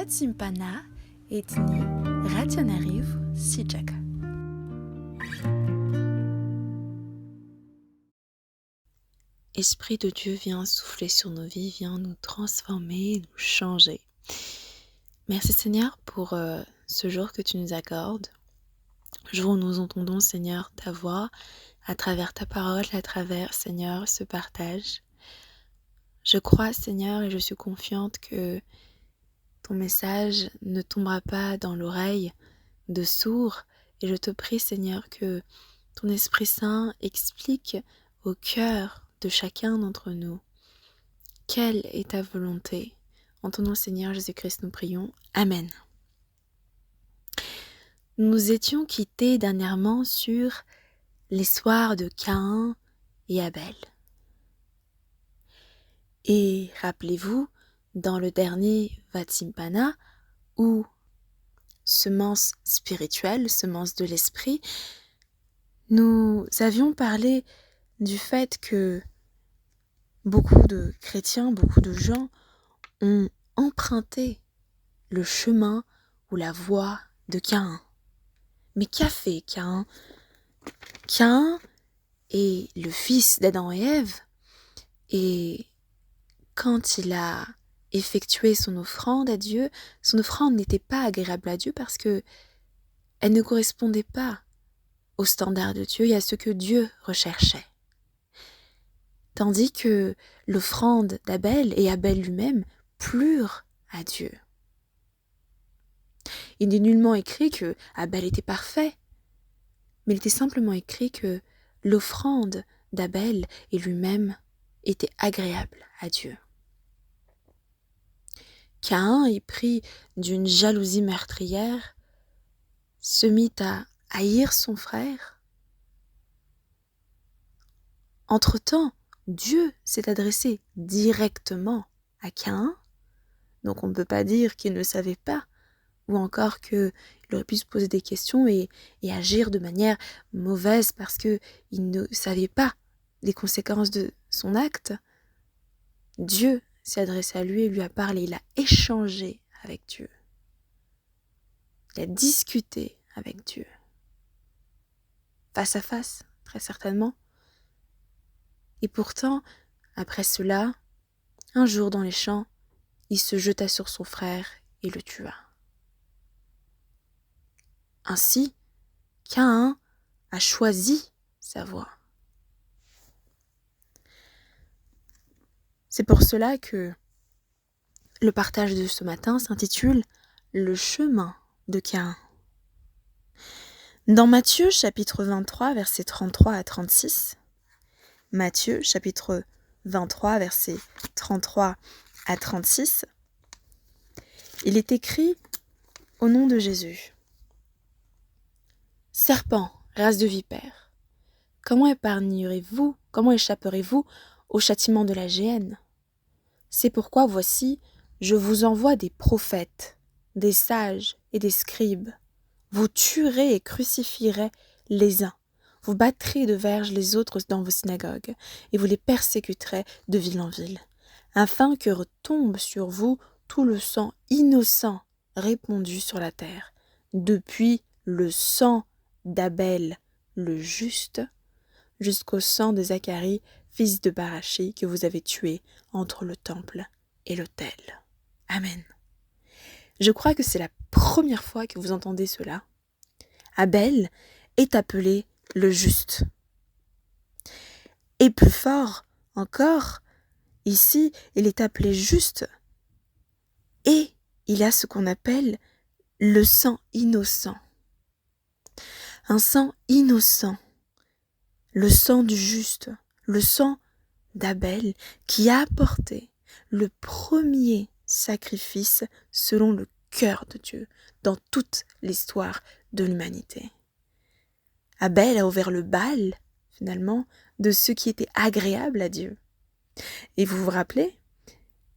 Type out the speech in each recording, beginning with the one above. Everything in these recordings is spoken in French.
Vatsimpana etni Rationariv Sijaka. Esprit de Dieu, viens souffler sur nos vies, viens nous transformer, nous changer. Merci Seigneur pour ce jour que tu nous accordes. Jour où nous entendons Seigneur ta voix à travers ta parole, à travers Seigneur ce partage. Je crois Seigneur et je suis confiante que ton message ne tombera pas dans l'oreille de sourds et je te prie Seigneur que ton Esprit Saint explique au cœur de chacun d'entre nous quelle est ta volonté. En ton nom Seigneur Jésus-Christ nous prions. Amen. Nous étions quittés dernièrement sur l'histoire de Caïn et Abel. Et rappelez-vous, dans le dernier Vatsimpana, ou semence spirituelle, semence de l'esprit, nous avions parlé du fait que beaucoup de chrétiens, beaucoup de gens ont emprunté le chemin ou la voie de Caïn. Mais qu'a fait Caïn ? Caïn est le fils d'Adam et Ève, et quand il a effectué son offrande à Dieu, son offrande n'était pas agréable à Dieu parce que elle ne correspondait pas aux standards de Dieu et à ce que Dieu recherchait. Tandis que l'offrande d'Abel et Abel lui-même plurent à Dieu. Il n'est nullement écrit que Abel était parfait, mais il était simplement écrit que l'offrande d'Abel et lui-même était agréable à Dieu. Caïn, épris d'une jalousie meurtrière, se mit à haïr son frère. Entre-temps, Dieu s'est adressé directement à Caïn, donc on ne peut pas dire qu'il ne savait pas, ou encore qu'il aurait pu se poser des questions et agir de manière mauvaise parce qu'il ne savait pas les conséquences de son acte. Dieu s'est adressé à lui et lui a parlé, il a échangé avec Dieu. Il a discuté avec Dieu. Face à face, très certainement. Et pourtant, après cela, un jour dans les champs, il se jeta sur son frère et le tua. Ainsi, Caïn a choisi sa voie. C'est pour cela que le partage de ce matin s'intitule « Le chemin de Caïn ». Dans Matthieu chapitre 23, versets 33 à 36, Matthieu chapitre 23, versets 33 à 36, il est écrit au nom de Jésus. « Serpent, race de vipères, comment échapperez-vous au châtiment de la géhenne ? C'est pourquoi voici, je vous envoie des prophètes, des sages et des scribes. Vous tuerez et crucifierez les uns, vous battrez de verges les autres dans vos synagogues, et vous les persécuterez de ville en ville, afin que retombe sur vous tout le sang innocent répandu sur la terre, depuis le sang d'Abel le juste, jusqu'au sang de Zacharie, fils de Barachi, que vous avez tué entre le temple et l'autel. Amen. Je crois que c'est la première fois que vous entendez cela. Abel est appelé le juste. Et plus fort encore, ici, il est appelé juste et il a ce qu'on appelle le sang innocent. Un sang innocent, le sang du juste, le sang d'Abel qui a apporté le premier sacrifice selon le cœur de Dieu dans toute l'histoire de l'humanité. Abel a ouvert le bal, finalement, de ce qui était agréable à Dieu. Et vous vous rappelez,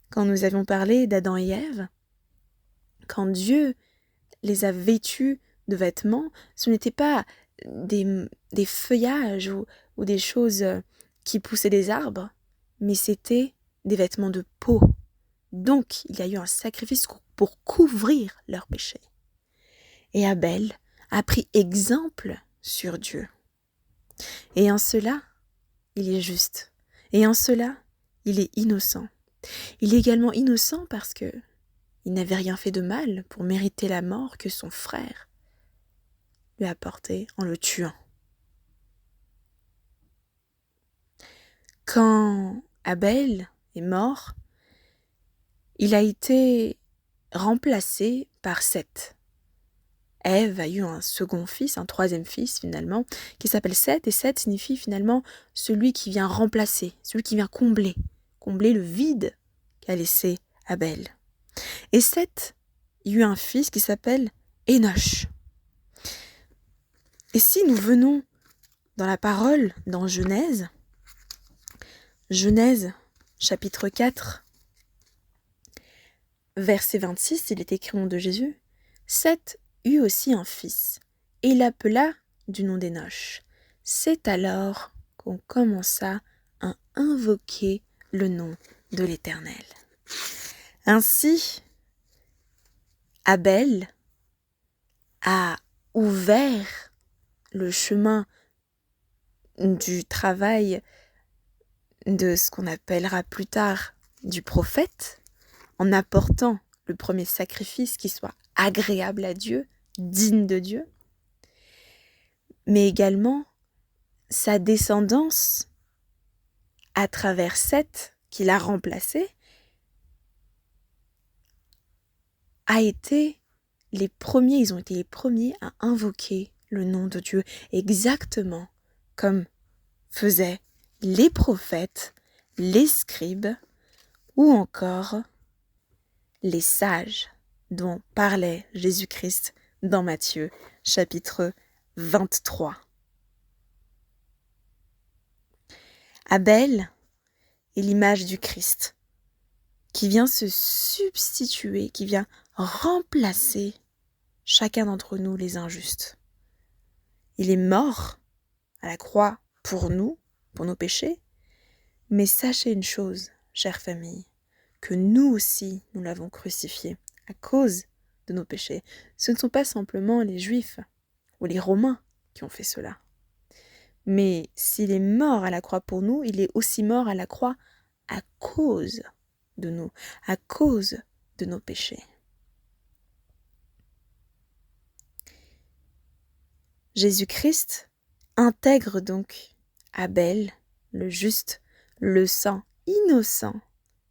quand nous avions parlé d'Adam et Ève, quand Dieu les a vêtus de vêtements, ce n'était pas des feuillages ou des choses qui poussaient des arbres, mais c'était des vêtements de peau. Donc, il y a eu un sacrifice pour couvrir leurs péchés. Et Abel a pris exemple sur Dieu. Et en cela, il est juste. Et en cela, il est innocent. Il est également innocent parce que il n'avait rien fait de mal pour mériter la mort que son frère lui a apportée en le tuant. Quand Abel est mort, il a été remplacé par Seth. Ève a eu un second fils, un troisième fils finalement, qui s'appelle Seth, et Seth signifie finalement celui qui vient remplacer, celui qui vient combler le vide qu'a laissé Abel. Et Seth a eu un fils qui s'appelle Enoch. Et si nous venons dans la parole, dans Genèse chapitre 4, verset 26, il est écrit au nom de Jésus, Seth eut aussi un fils, et il l'appela du nom d'Enoch. C'est alors qu'on commença à invoquer le nom de l'Éternel. Ainsi, Abel a ouvert le chemin du travail de ce qu'on appellera plus tard du prophète, en apportant le premier sacrifice qui soit agréable à Dieu, digne de Dieu, mais également sa descendance à travers Seth, qui l'a remplacé, ils ont été les premiers à invoquer le nom de Dieu, exactement comme faisaient les prophètes, les scribes ou encore les sages dont parlait Jésus-Christ dans Matthieu chapitre 23. Abel est l'image du Christ qui vient se substituer, qui vient remplacer chacun d'entre nous les injustes. Il est mort à la croix pour nous, pour nos péchés, mais sachez une chose, chère famille, que nous aussi, nous l'avons crucifié à cause de nos péchés. Ce ne sont pas simplement les Juifs ou les Romains qui ont fait cela. Mais s'il est mort à la croix pour nous, il est aussi mort à la croix à cause de nous, à cause de nos péchés. Jésus-Christ intègre donc Abel, le juste, le sang innocent,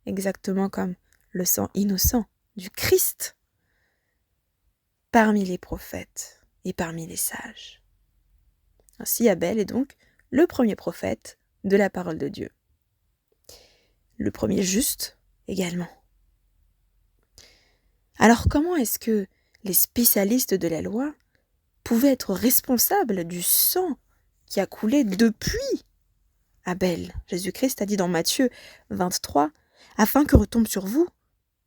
exactement comme le sang innocent du Christ, parmi les prophètes et parmi les sages. Ainsi, Abel est donc le premier prophète de la parole de Dieu. Le premier juste également. Alors comment est-ce que les spécialistes de la loi pouvaient être responsables du sang qui a coulé depuis Abel? Jésus-Christ a dit dans Matthieu 23, « Afin que retombe sur vous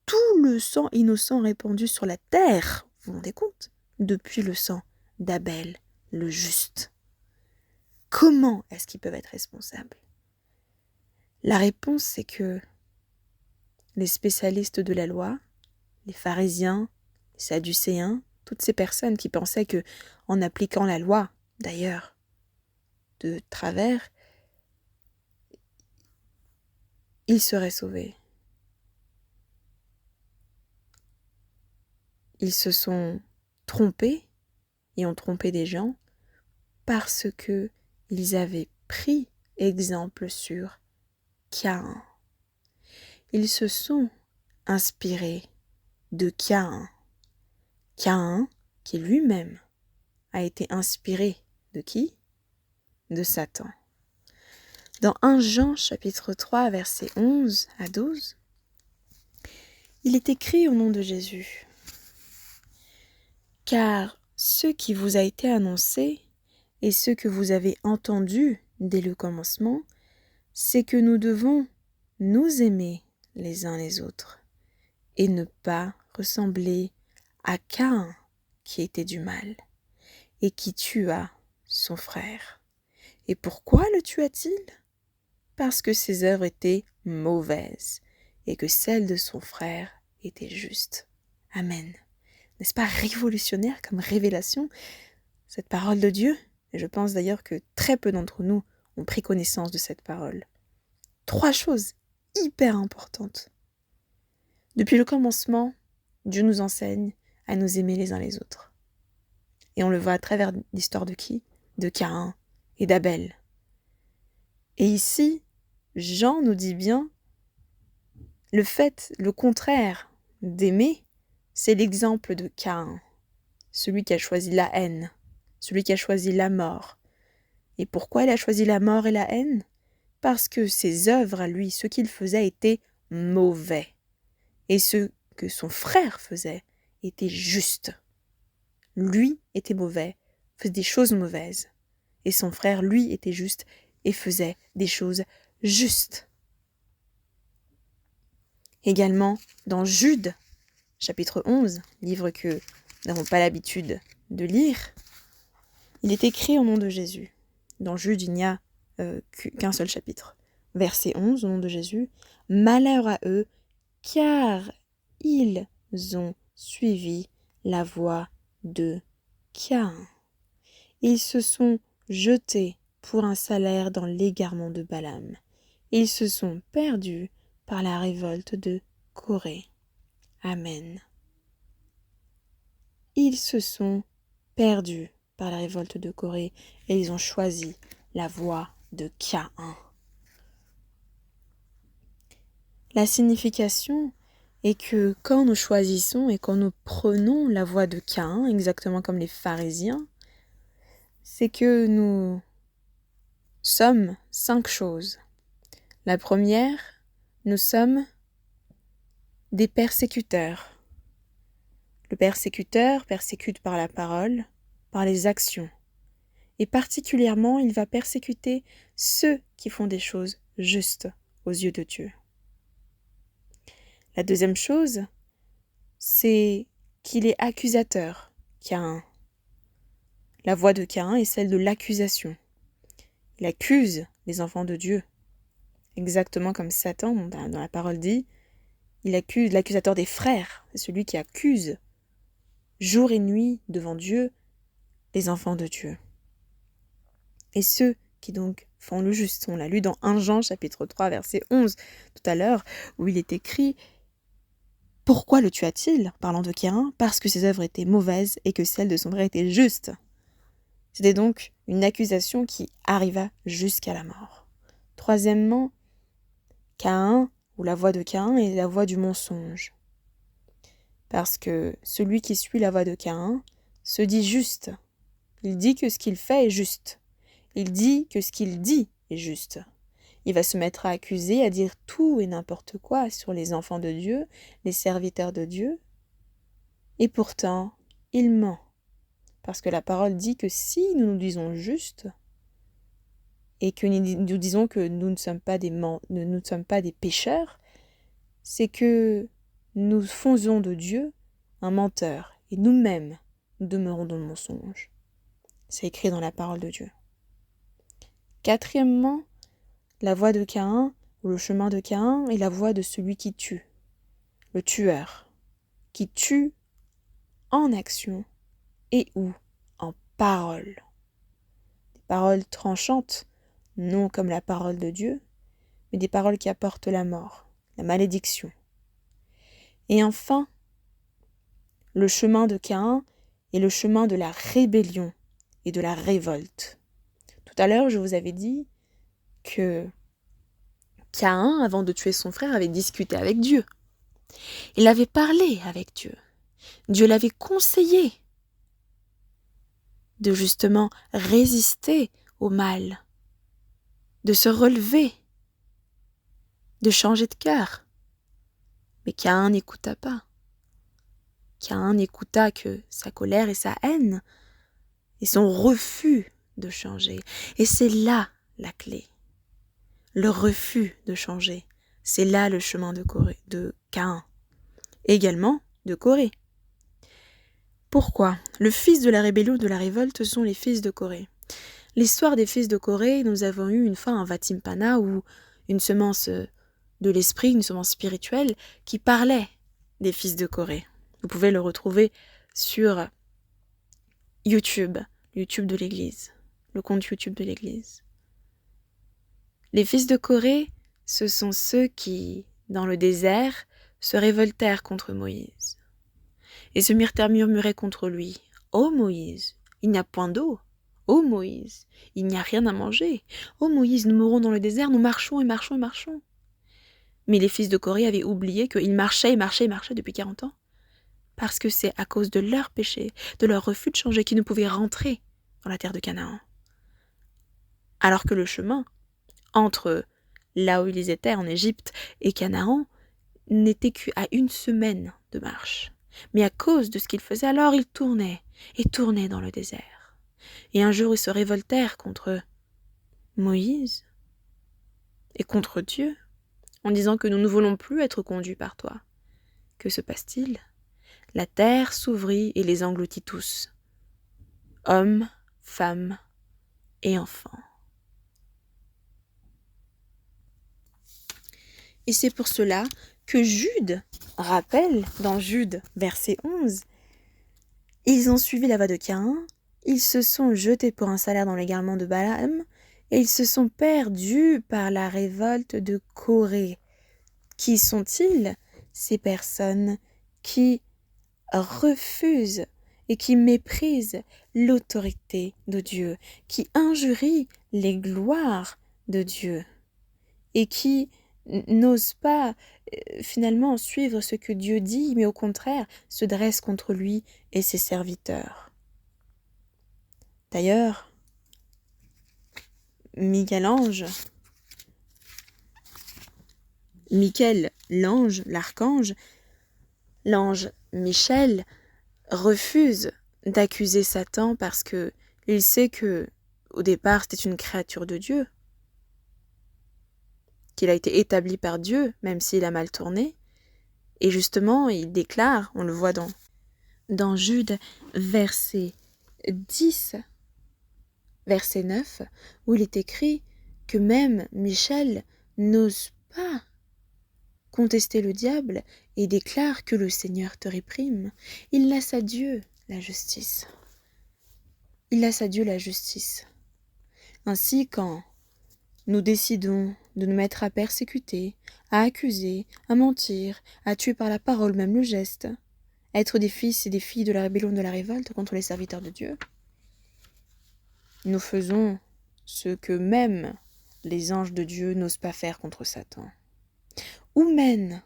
tout le sang innocent répandu sur la terre. » Vous vous rendez compte? Depuis le sang d'Abel, le juste. Comment est-ce qu'ils peuvent être responsables? La réponse, c'est que les spécialistes de la loi, les pharisiens, les sadducéens, toutes ces personnes qui pensaient que, en appliquant la loi, d'ailleurs, de travers, ils seraient sauvés. Ils se sont trompés et ont trompé des gens parce que ils avaient pris exemple sur Caïn. Ils se sont inspirés de Caïn. Caïn, qui lui-même a été inspiré de qui? De Satan. Dans 1 Jean chapitre 3 versets 11 à 12, il est écrit au nom de Jésus, « Car ce qui vous a été annoncé et ce que vous avez entendu dès le commencement, c'est que nous devons nous aimer les uns les autres et ne pas ressembler à Caïn qui était du mal et qui tua son frère. Et pourquoi le tua-t-il? Parce que ses œuvres étaient mauvaises et que celles de son frère étaient justes. » Amen. N'est-ce pas révolutionnaire comme révélation, cette parole de Dieu? Et je pense d'ailleurs que très peu d'entre nous ont pris connaissance de cette parole. 3 choses hyper importantes. Depuis le commencement, Dieu nous enseigne à nous aimer les uns les autres. Et on le voit à travers l'histoire de qui? De Caïn et d'Abel. Et ici, Jean nous dit bien, le contraire d'aimer, c'est l'exemple de Caïn, celui qui a choisi la haine, celui qui a choisi la mort. Et pourquoi il a choisi la mort et la haine? Parce que ses œuvres à lui, ce qu'il faisait était mauvais. Et ce que son frère faisait était juste. Lui était mauvais, faisait des choses mauvaises. Et son frère, lui, était juste et faisait des choses justes. Également, dans Jude, chapitre 11, livre que nous n'avons pas l'habitude de lire, il est écrit au nom de Jésus. Dans Jude, il n'y a qu'un seul chapitre. Verset 11, au nom de Jésus, « Malheur à eux, car ils ont suivi la voie de Caïn. Ils se sont jetés pour un salaire dans l'égarement de Balaam. Ils se sont perdus par la révolte de Corée. » Amen. Ils se sont perdus par la révolte de Corée et ils ont choisi la voie de Caïn. La signification est que quand nous choisissons et quand nous prenons la voie de Caïn, exactement comme les pharisiens, c'est que nous sommes 5 choses. La première, nous sommes des persécuteurs. Le persécuteur persécute par la parole, par les actions. Et particulièrement, il va persécuter ceux qui font des choses justes aux yeux de Dieu. La deuxième chose, c'est qu'il est accusateur, Caïn. La voix de Caïn est celle de l'accusation. Il accuse les enfants de Dieu. Exactement comme Satan, dans la parole dit, il accuse l'accusateur des frères, c'est celui qui accuse jour et nuit devant Dieu les enfants de Dieu. Et ceux qui donc font le juste, on l'a lu dans 1 Jean chapitre 3 verset 11 tout à l'heure, où il est écrit « Pourquoi le tua-t-il » parlant de Caïn, parce que ses œuvres étaient mauvaises et que celles de son frère étaient justes. C'était donc une accusation qui arriva jusqu'à la mort. Troisièmement, Caïn, ou la voie de Caïn, est la voie du mensonge. Parce que celui qui suit la voie de Caïn se dit juste. Il dit que ce qu'il fait est juste. Il dit que ce qu'il dit est juste. Il va se mettre à accuser, à dire tout et n'importe quoi sur les enfants de Dieu, les serviteurs de Dieu. Et pourtant, il ment. Parce que la parole dit que si nous nous disons juste, et que nous disons que nous ne sommes pas des pécheurs, c'est que nous faisons de Dieu un menteur, et nous-mêmes, nous demeurons dans le mensonge. C'est écrit dans la parole de Dieu. Quatrièmement, la voie de Caïn, ou le chemin de Caïn, est la voie de celui qui tue, le tueur, qui tue en action et ou en parole. Des paroles tranchantes, non comme la parole de Dieu, mais des paroles qui apportent la mort, la malédiction. Et enfin, le chemin de Caïn est le chemin de la rébellion et de la révolte. Tout à l'heure, je vous avais dit que Caïn, avant de tuer son frère, avait discuté avec Dieu. Il avait parlé avec Dieu. Dieu l'avait conseillé de justement résister au mal, de se relever, de changer de cœur. Mais Caïn n'écouta pas. Caïn n'écouta que sa colère et sa haine et son refus de changer. Et c'est là la clé. Le refus de changer. C'est là le chemin de Caïn. Également de Corée. Pourquoi? Le fils de la rébellion de la révolte sont les fils de Corée. L'histoire des fils de Corée, nous avons eu une fois un Vatimpana où une semence de l'esprit, une semence spirituelle qui parlait des fils de Corée. Vous pouvez le retrouver sur YouTube de l'Église, le compte YouTube de l'Église. Les fils de Corée, ce sont ceux qui, dans le désert, se révoltèrent contre Moïse et se mirent à murmurer contre lui. « Ô Moïse, il n'y a point d'eau. Ô Moïse, il n'y a rien à manger. Ô Moïse, nous mourons dans le désert, nous marchons et marchons et marchons. » Mais les fils de Corée avaient oublié qu'ils marchaient et marchaient et marchaient depuis 40 ans. Parce que c'est à cause de leur péché, de leur refus de changer, qu'ils ne pouvaient rentrer dans la terre de Canaan. Alors que le chemin entre là où ils étaient en Égypte et Canaan n'était qu'à 1 semaine de marche. Mais à cause de ce qu'ils faisaient, alors ils tournaient et tournaient dans le désert. Et un jour ils se révoltèrent contre Moïse et contre Dieu, en disant que nous ne voulons plus être conduits par toi. Que se passe-t-il ? La terre s'ouvrit et les engloutit tous, hommes, femmes et enfants. Et c'est pour cela que Jude rappelle, dans Jude, verset 11, « Ils ont suivi la voie de Caïn, ils se sont jetés pour un salaire dans l'égarement de Balaam, et ils se sont perdus par la révolte de Corée. » Qui sont-ils, ces personnes qui refusent et qui méprisent l'autorité de Dieu, qui injurient les gloires de Dieu et qui n'osent pas finalement suivre ce que Dieu dit, mais au contraire se dressent contre lui et ses serviteurs. D'ailleurs, Michel, l'ange, l'archange, l'ange Michel refuse d'accuser Satan parce que il sait que au départ c'était une créature de Dieu, qu'il a été établi par Dieu, même s'il a mal tourné. Et justement, il déclare, on le voit dans Jude, verset 10, verset 9, où il est écrit que même Michel n'ose pas contester le diable et déclare que le Seigneur te réprime. Il laisse à Dieu la justice. Il laisse à Dieu la justice. Ainsi, quand nous décidons de nous mettre à persécuter, à accuser, à mentir, à tuer par la parole, même le geste, à être des fils et des filles de la rébellion, de la révolte contre les serviteurs de Dieu, nous faisons ce que même les anges de Dieu n'osent pas faire contre Satan. Où mène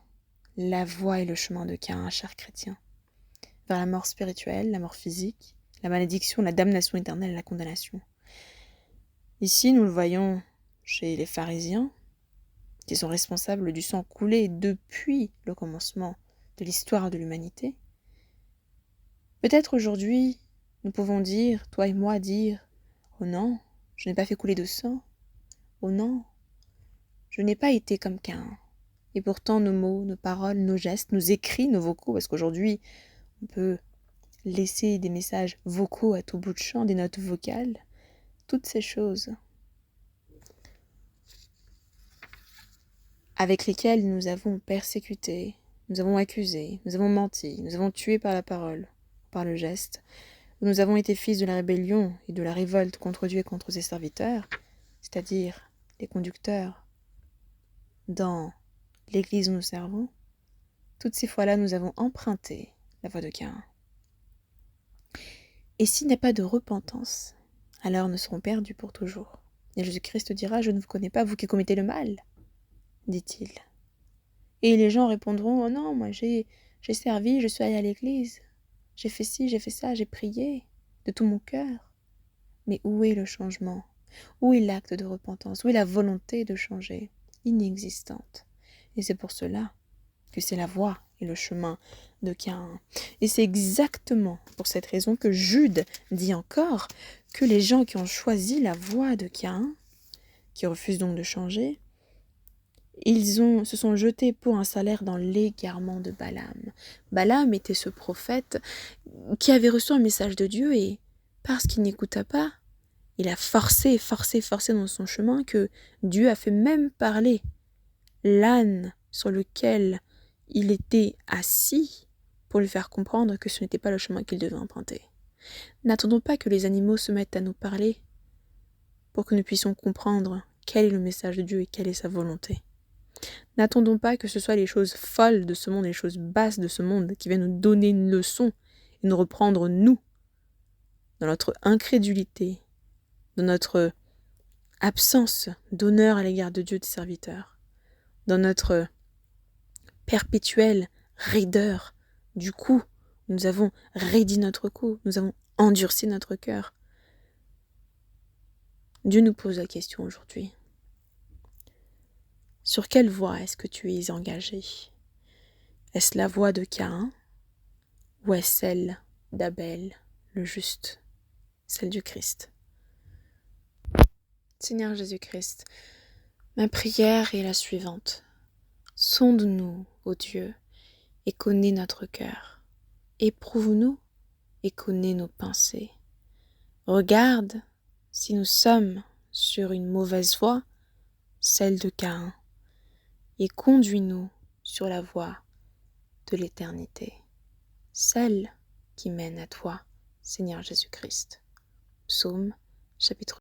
la voie et le chemin de Caïn, cher chrétien ? Vers la mort spirituelle, la mort physique, la malédiction, la damnation éternelle et la condamnation. Ici, nous le voyons chez les pharisiens, qui sont responsables du sang coulé depuis le commencement de l'histoire de l'humanité. Peut-être aujourd'hui, nous pouvons dire, toi et moi, dire « Oh non, je n'ai pas fait couler de sang. Oh non, je n'ai pas été comme Caïn. » Et pourtant, nos mots, nos paroles, nos gestes, nos écrits, nos vocaux, parce qu'aujourd'hui, on peut laisser des messages vocaux à tout bout de champ, des notes vocales, toutes ces choses avec lesquelles nous avons persécuté, nous avons accusé, nous avons menti, nous avons tué par la parole, par le geste, nous avons été fils de la rébellion et de la révolte contre Dieu et contre ses serviteurs, c'est-à-dire les conducteurs dans l'Église où nous servons. Toutes ces fois-là, nous avons emprunté la voie de Caïn. Et s'il n'y a pas de repentance, alors nous serons perdus pour toujours. Et Jésus-Christ dira « Je ne vous connais pas, vous qui commettez le mal », dit-il. Et les gens répondront « Oh non, moi j'ai servi, je suis allé à l'église, j'ai fait ci, j'ai fait ça, j'ai prié de tout mon cœur. » Mais où est le changement ? Où est l'acte de repentance ? Où est la volonté de changer ? Inexistante. Et c'est pour cela que c'est la voie et le chemin de Caïn. Et c'est exactement pour cette raison que Jude dit encore que les gens qui ont choisi la voie de Caïn, qui refusent donc de changer, se sont jetés pour un salaire dans l'égarement de Balaam. Balaam était ce prophète qui avait reçu un message de Dieu et, parce qu'il n'écouta pas, il a forcé dans son chemin que Dieu a fait même parler l'âne sur lequel il était assis pour lui faire comprendre que ce n'était pas le chemin qu'il devait emprunter. N'attendons pas que les animaux se mettent à nous parler pour que nous puissions comprendre quel est le message de Dieu et quelle est sa volonté. N'attendons pas que ce soit les choses folles de ce monde, les choses basses de ce monde qui viennent nous donner une leçon et nous reprendre nous, dans notre incrédulité, dans notre absence d'honneur à l'égard de Dieu de serviteur, dans notre perpétuelle raideur du cou. Nous avons raidi notre cou, nous avons endurci notre cœur. Dieu nous pose la question aujourd'hui. Sur quelle voie est-ce que tu es engagé? Est-ce la voie de Caïn ou est-ce celle d'Abel, le juste, celle du Christ? Seigneur Jésus-Christ, ma prière est la suivante. Sonde-nous, ô Dieu, et connais notre cœur. Éprouve-nous et connais nos pensées. Regarde si nous sommes sur une mauvaise voie, celle de Caïn, et conduis-nous sur la voie de l'éternité, celle qui mène à toi, Seigneur Jésus-Christ. Psaume chapitre